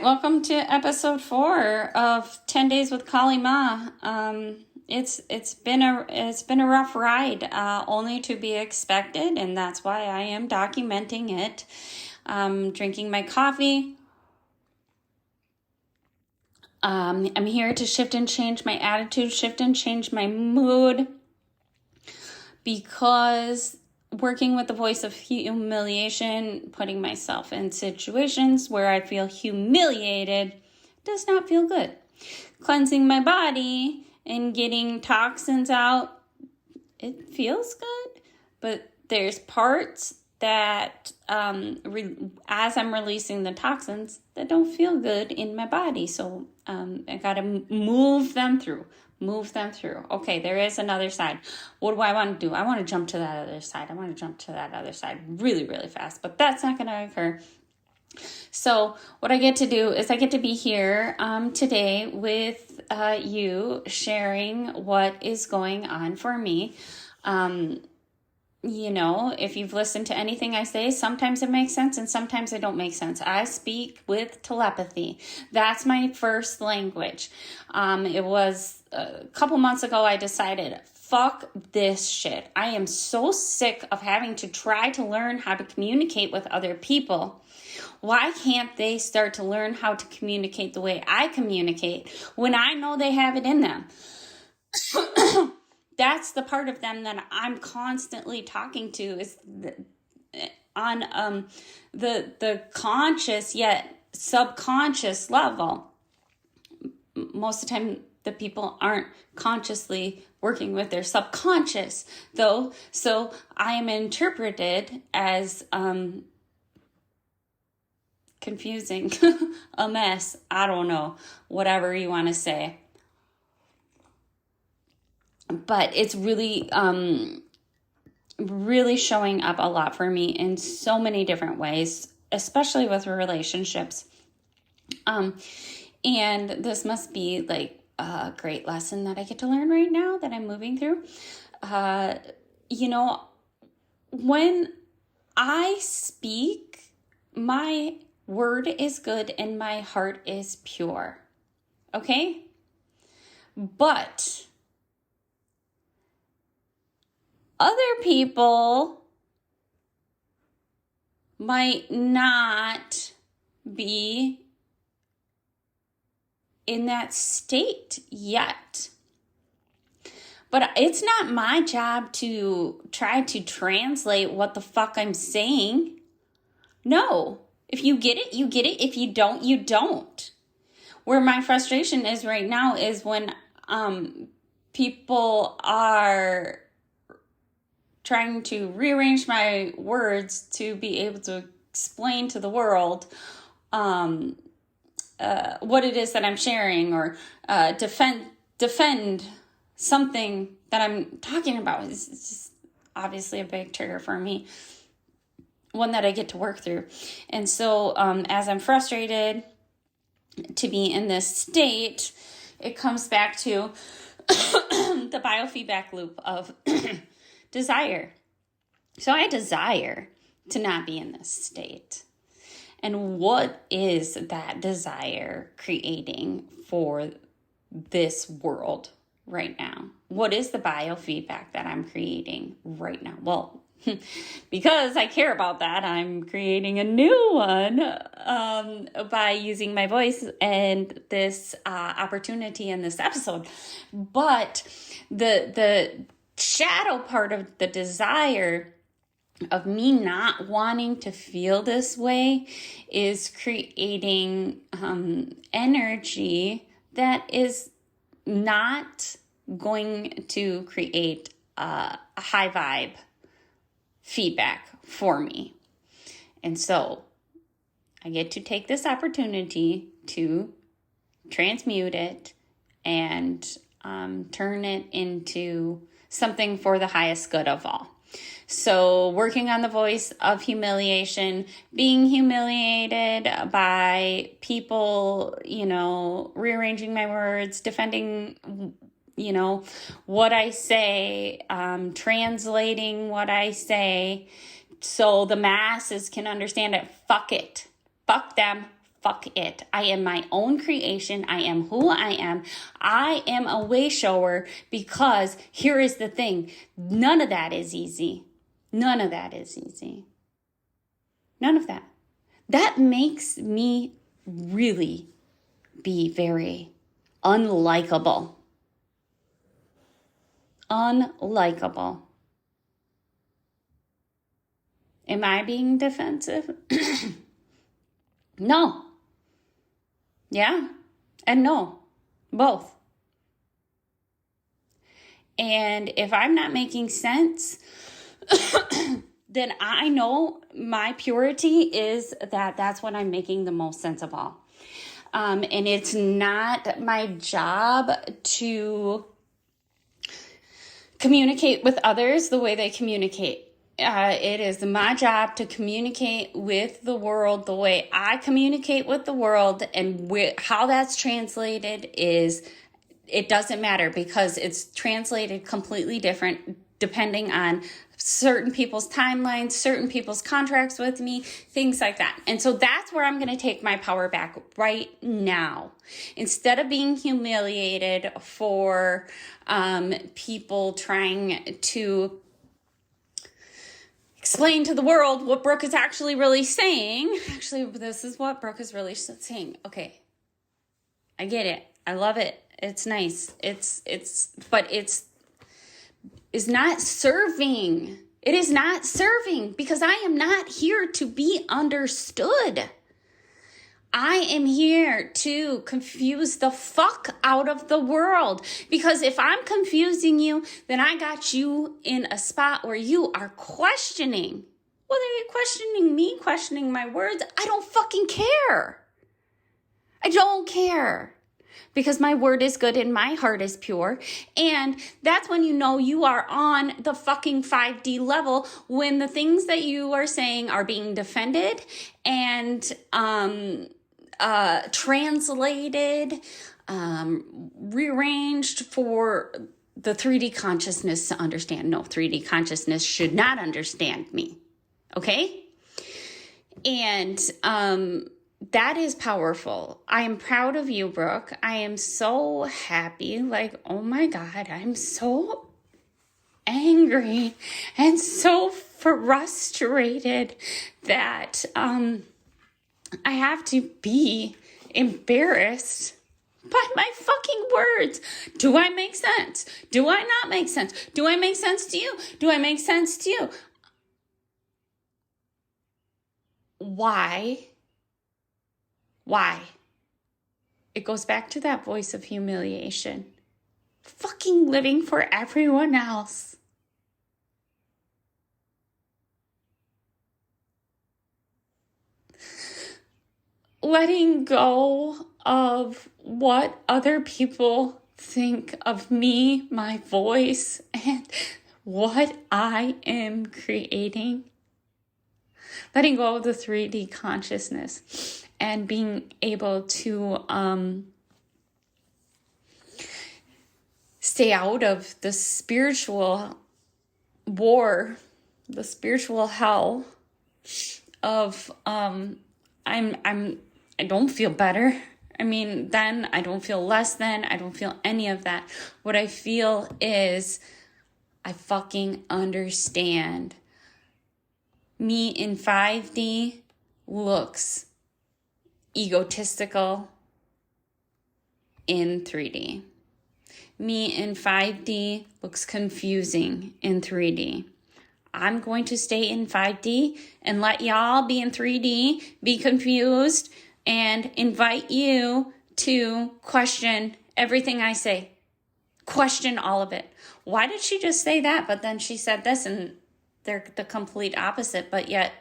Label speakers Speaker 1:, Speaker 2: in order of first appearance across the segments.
Speaker 1: right, welcome to episode 4 of 10 Days with Kali Ma. It's been a rough ride, only to be expected, and that's why I am documenting it. Drinking my coffee. I'm here to shift and change my attitude, shift and change my mood, because working with the voice of humiliation, putting myself in situations where I feel humiliated, does not feel good. Cleansing my body and getting toxins out, it feels good, but there's parts that, as I'm releasing the toxins, that don't feel good in my body. So I got to move them through. Okay, there is another side. What do I want to do? I want to jump to that other side really, really fast, but that's not going to occur. So what I get to do is I get to be here today with you, sharing what is going on for me. If you've listened to anything I say, sometimes it makes sense and sometimes it don't make sense. I speak with telepathy. That's my first language. It was a couple months ago I decided, fuck this shit. I am so sick of having to try to learn how to communicate with other people. Why can't they start to learn how to communicate the way I communicate when I know they have it in them? That's the part of them that I'm constantly talking to, is on the conscious yet subconscious level. Most of the time, the people aren't consciously working with their subconscious, though. So I am interpreted as confusing, a mess. I don't know, whatever you want to say. But it's really, really showing up a lot for me in so many different ways, especially with relationships. And this must be like a great lesson that I get to learn right now that I'm moving through. When I speak, my word is good and my heart is pure. Okay? But other people might not be in that state yet. But it's not my job to try to translate what the fuck I'm saying. No. If you get it, you get it. If you don't, you don't. Where my frustration is right now is when people are trying to rearrange my words to be able to explain to the world what it is that I'm sharing, or defend something that I'm talking about. It's just obviously a big trigger for me, one that I get to work through. And so as I'm frustrated to be in this state, it comes back to the biofeedback loop of desire. So I desire to not be in this state. And what is that desire creating for this world right now? What is the biofeedback that I'm creating right now? Well, because I care about that, I'm creating a new one by using my voice and this opportunity in this episode. But the shadow part of the desire of me not wanting to feel this way is creating energy that is not going to create a high vibe feedback for me. And so I get to take this opportunity to transmute it and turn it into something for the highest good of all. So working on the voice of humiliation, being humiliated by people, rearranging my words, defending, what I say, translating what I say so the masses can understand it. Fuck it. Fuck them. fuck it. I am my own creation. I am who I am. I am a way shower, because here is the thing. None of that is easy. None of that is easy. None of that. That makes me really be very unlikable. Unlikable. Am I being defensive? No. Yeah. And no. Both. And if I'm not making sense, then I know my purity is that that's when I'm making the most sense of all. And it's not my job to communicate with others the way they communicate. It is my job to communicate with the world the way I communicate with the world, and how that's translated is, it doesn't matter, because it's translated completely different depending on certain people's timelines, certain people's contracts with me, things like that. And so that's where I'm going to take my power back right now. Instead of being humiliated for people trying to explain to the world what Brooke is actually really saying. Actually, this is what Brooke is really saying. Okay. I get it. I love it. It's nice. But it's not serving. It is not serving, because I am not here to be understood. I am here to confuse the fuck out of the world, because if I'm confusing you, then I got you in a spot where you are questioning. Whether you're questioning me, questioning my words, I don't fucking care. I don't care, because my word is good and my heart is pure. And that's when you know you are on the fucking 5D level, when the things that you are saying are being defended and translated, rearranged for the 3D consciousness to understand. No, 3D consciousness should not understand me. Okay? And that is powerful. I am proud of you, Brooke. I am so happy. Like, oh my God, I'm so angry and so frustrated that I have to be embarrassed by my fucking words. Do I make sense? Do I not make sense? Do I make sense to you? Do I make sense to you? Why? Why? It goes back to that voice of humiliation. Fucking living for everyone else. Letting go of what other people think of me, my voice, and what I am creating. Letting go of the 3D consciousness and being able to stay out of the spiritual war, the spiritual hell of I don't feel better. I mean, then I don't feel less than. I don't feel any of that. What I feel is I fucking understand. Me in 5D looks egotistical in 3D. Me in 5D looks confusing in 3D. I'm going to stay in 5D and let y'all be in 3D, be confused, and invite you to question everything I say. Question all of it. Why did she just say that? But then she said this, and they're the complete opposite, but yet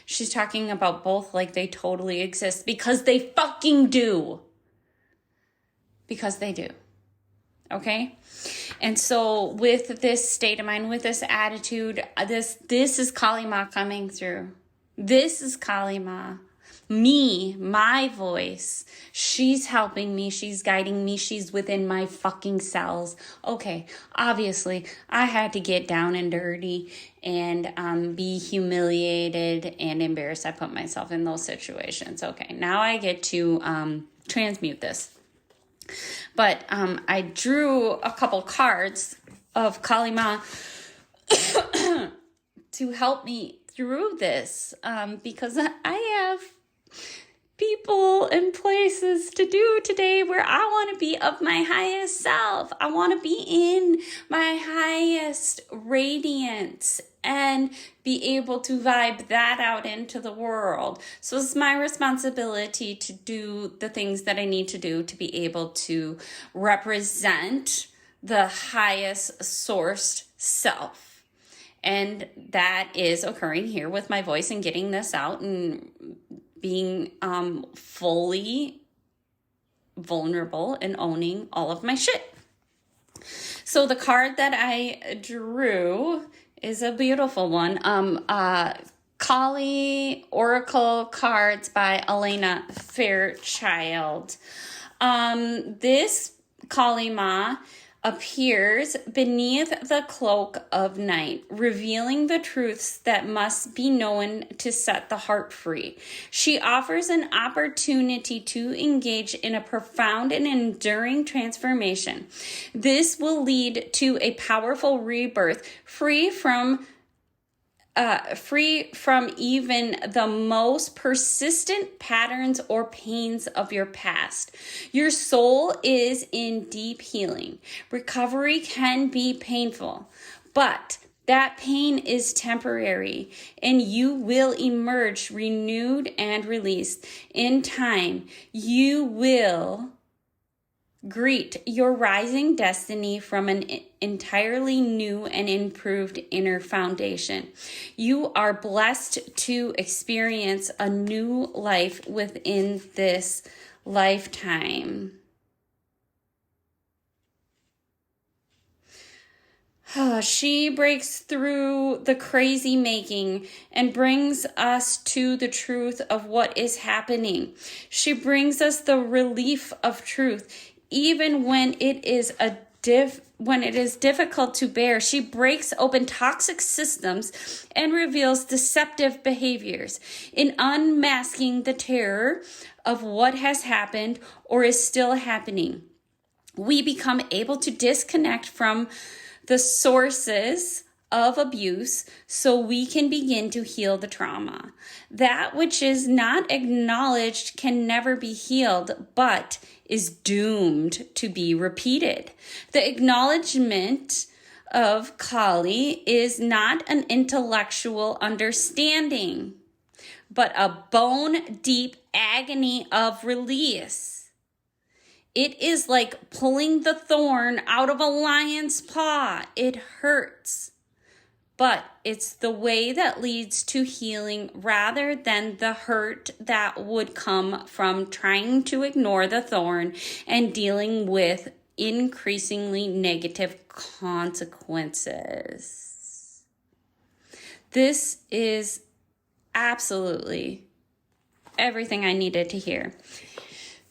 Speaker 1: she's talking about both like they totally exist, because they fucking do. Because they do. Okay? And so with this state of mind, with this attitude, this is Kali Ma coming through. This is Kali Ma. Me, my voice. She's helping me. She's guiding me. She's within my fucking cells. Okay, obviously, I had to get down and dirty and be humiliated and embarrassed. I put myself in those situations. Okay, now I get to transmute this. But I drew a couple cards of Kali Ma to help me through this because I have people and places to do today where I want to be of my highest self. I want to be in my highest radiance and be able to vibe that out into the world. So it's my responsibility to do the things that I need to do to be able to represent the highest sourced self. And that is occurring here with my voice and getting this out and being fully vulnerable and owning all of my shit. So the card that I drew is a beautiful one. Kali Oracle Cards by Elena Fairchild. This Kali Ma appears beneath the cloak of night, revealing the truths that must be known to set the heart free. She offers an opportunity to engage in a profound and enduring transformation. This will lead to a powerful rebirth, free from even the most persistent patterns or pains of your past. Your soul is in deep healing. Recovery can be painful, but that pain is temporary, and you will emerge renewed and released. In time, you will greet your rising destiny from an entirely new and improved inner foundation. You are blessed to experience a new life within this lifetime. She breaks through the crazy making and brings us to the truth of what is happening. She brings us the relief of truth. Even when it is difficult to bear, she breaks open toxic systems and reveals deceptive behaviors. In unmasking the terror of what has happened or is still happening, we become able to disconnect from the sources of abuse so we can begin to heal the trauma. That which is not acknowledged can never be healed, but is doomed to be repeated. The acknowledgement of Kali is not an intellectual understanding, but a bone-deep agony of release. It is like pulling the thorn out of a lion's paw. It hurts. But it's the way that leads to healing rather than the hurt that would come from trying to ignore the thorn and dealing with increasingly negative consequences. This is absolutely everything I needed to hear.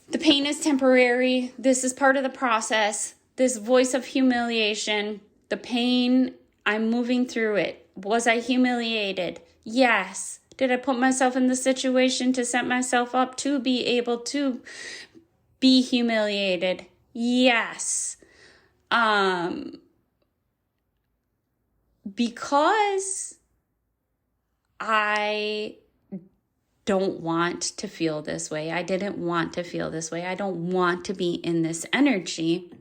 Speaker 1: The pain is temporary. This is part of the process. This voice of humiliation, the pain, I'm moving through it. Was I humiliated? Yes. Did I put myself in the situation to set myself up to be able to be humiliated? Yes. Because I don't want to feel this way. I didn't want to feel this way. I don't want to be in this energy.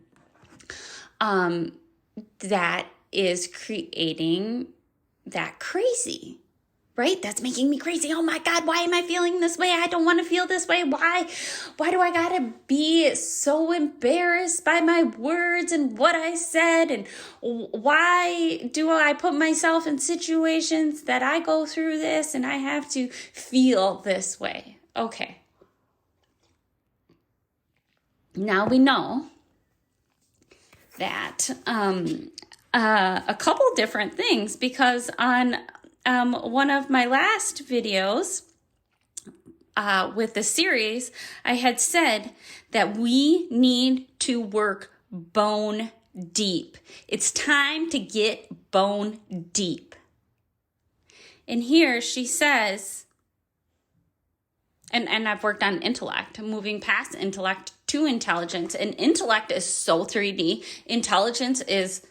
Speaker 1: That is creating that crazy, right? That's making me crazy. Oh my God, why am I feeling this way? I don't want to feel this way. Why do I gotta be so embarrassed by my words and what I said? And why do I put myself in situations that I go through this and I have to feel this way? Okay. Now we know that, a couple different things, because on one of my last videos, with the series, I had said that we need to work bone deep. It's time to get bone deep. And here she says, and I've worked on intellect, moving past intellect to intelligence. And intellect is so 3D. Intelligence is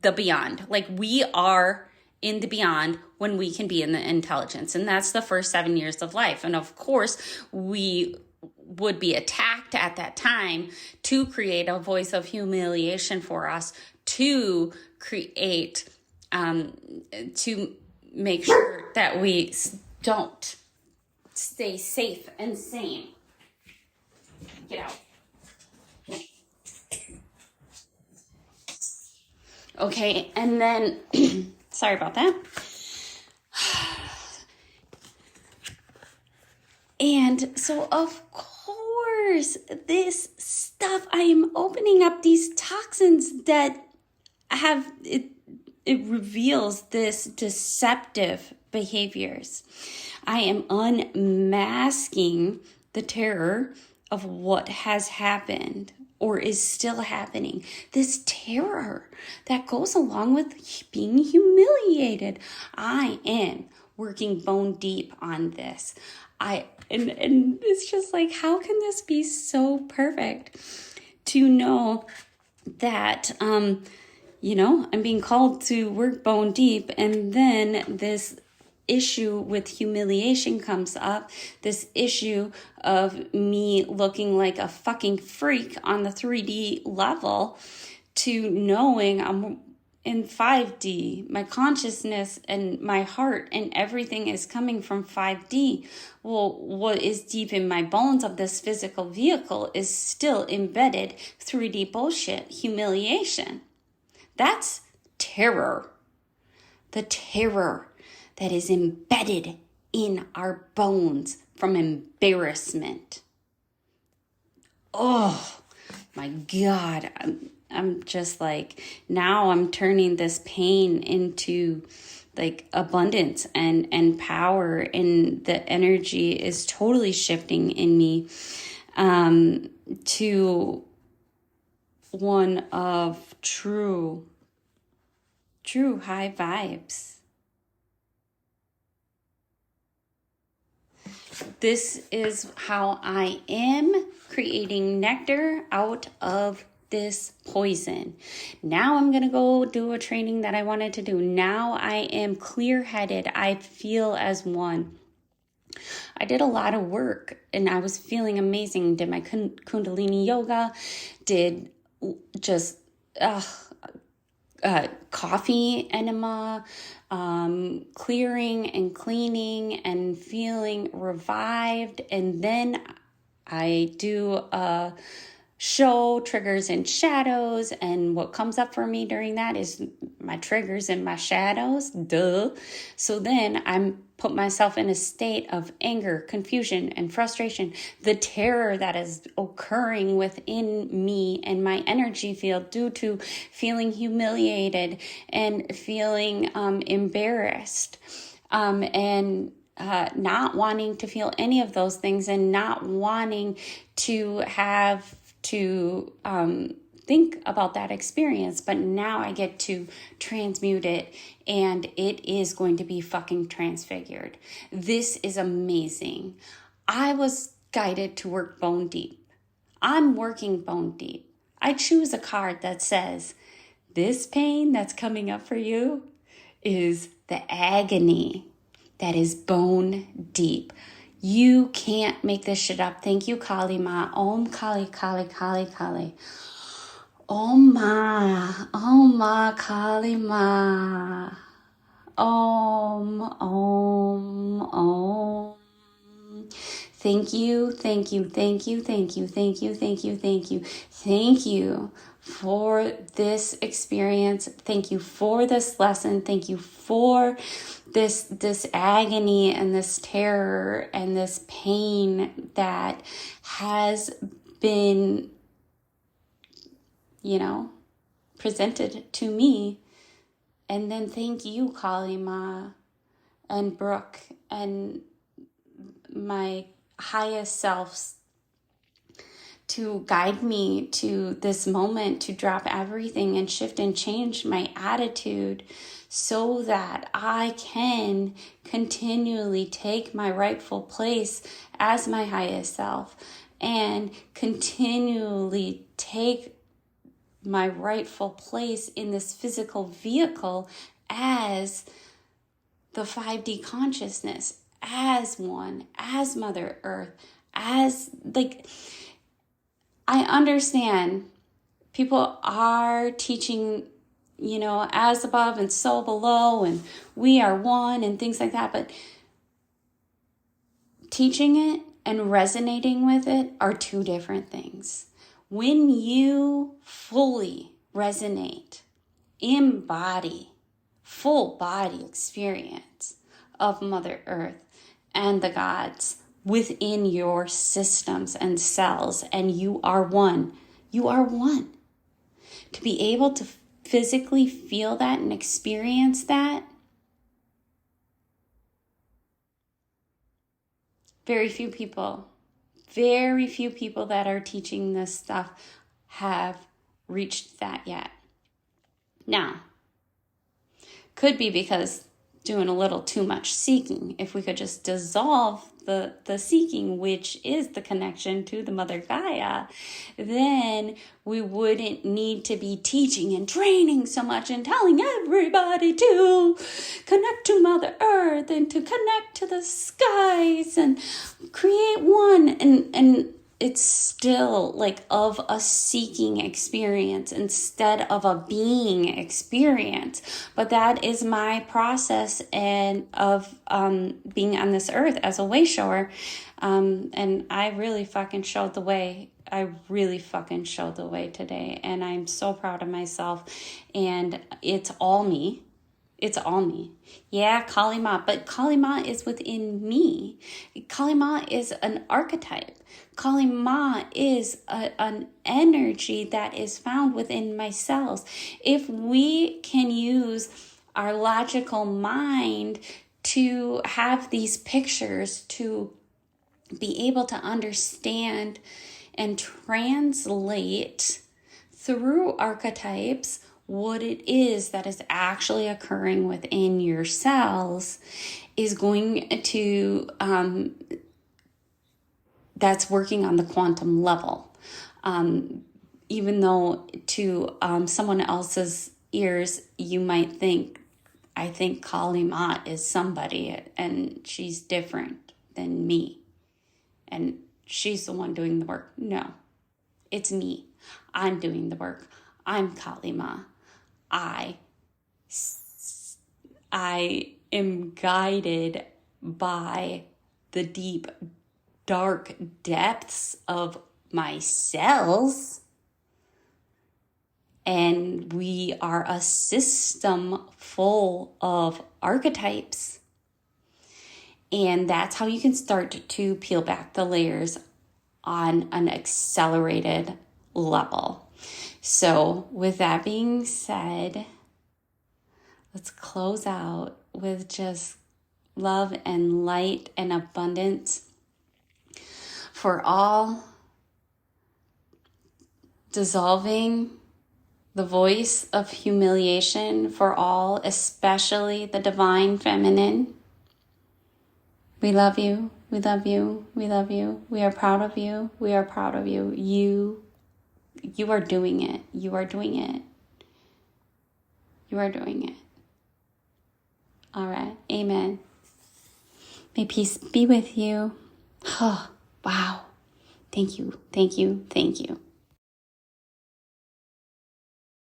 Speaker 1: the beyond. Like, we are in the beyond when we can be in the intelligence. And that's the first 7 years of life. And of course, we would be attacked at that time to create a voice of humiliation for us, to create, to make sure that we don't stay safe and sane. Get out. Okay, and then, sorry about that. And so, of course, this stuff, I am opening up these toxins that have, it reveals this deceptive behaviors. I am unmasking the terror of what has happened or is still happening. This terror that goes along with being humiliated. I am working bone deep on this. And it's just like, how can this be so perfect to know that, I'm being called to work bone deep, and then this issue with humiliation comes up, this issue of me looking like a fucking freak on the 3D level, to knowing I'm in 5D. My consciousness and my heart and everything is coming from 5D. Well, what is deep in my bones of this physical vehicle is still embedded 3D bullshit, humiliation. That's terror. The terror that is embedded in our bones from embarrassment. Oh my God. I'm just like, now I'm turning this pain into like abundance and power, and the energy is totally shifting in me to one of true high vibes. This is how I am creating nectar out of this poison. Now I'm going to go do a training that I wanted to do. Now I am clear-headed. I feel as one. I did a lot of work and I was feeling amazing. Did my Kundalini yoga, did just coffee enema, clearing and cleaning and feeling revived. And then I do a show, triggers and shadows, and what comes up for me during that is my triggers and my shadows. Duh. So then I'm put myself in a state of anger, confusion, and frustration. The terror that is occurring within me and my energy field due to feeling humiliated and feeling embarrassed, and not wanting to feel any of those things, and not wanting to have to think about that experience. But now I get to transmute it, and it is going to be fucking transfigured. This is amazing. I was guided to work bone deep. I'm working bone deep. I choose a card that says, this pain that's coming up for you is the agony that is bone deep. You can't make this shit up. Thank you, Kali Ma. Om Kali, Kali, Kali, Kali. Om Ma, Kali Ma. Om, Om, Om. Thank you, thank you, thank you, thank you, thank you, thank you, thank you. Thank you for this experience. Thank you for this lesson. Thank you for this agony and this terror and this pain that has been, presented to me. And then thank you, Kali Ma and Brooke and my highest selves to guide me to this moment, to drop everything and shift and change my attitude so that I can continually take my rightful place as my highest self and continually take my rightful place in this physical vehicle as the 5D consciousness, as one, as Mother Earth, as I understand people are teaching, as above and so below, and we are one and things like that. But teaching it and resonating with it are two different things. When you fully resonate, embody, full body experience of Mother Earth and the gods within your systems and cells, and you are one. You are one. To be able to physically feel that and experience that, very few people that are teaching this stuff have reached that yet. Now, could be because doing a little too much seeking. If we could just dissolve the seeking, which is the connection to the Mother Gaia, then we wouldn't need to be teaching and training so much and telling everybody to connect to Mother Earth and to connect to the skies and create one. And it's still like of a seeking experience instead of a being experience. But that is my process and of being on this earth as a way shower. And I really fucking showed the way. I really fucking showed the way today. And I'm so proud of myself. And it's all me. It's all me. Yeah, Kali Ma, but Kali Ma is within me. Kali Ma is an archetype. Kali Ma is an energy that is found within my cells. If we can use our logical mind to have these pictures, to be able to understand and translate through archetypes what it is that is actually occurring within your cells, is going to, that's working on the quantum level. Even though to someone else's ears, you might think, I think Kali Ma is somebody and she's different than me. And she's the one doing the work. No, it's me. I'm doing the work. I'm Kali Ma. I am guided by the deep, dark depths of my cells. And we are a system full of archetypes. And that's how you can start to peel back the layers on an accelerated level. So with that being said, let's close out with just love and light and abundance for all, dissolving the voice of humiliation for all, especially the divine feminine. We love you. We love you. We love you. We are proud of you. We are proud of you. You are doing it. You are doing it. You are doing it. All right. Amen. May peace be with you. Oh, wow. Thank you. Thank you. Thank you.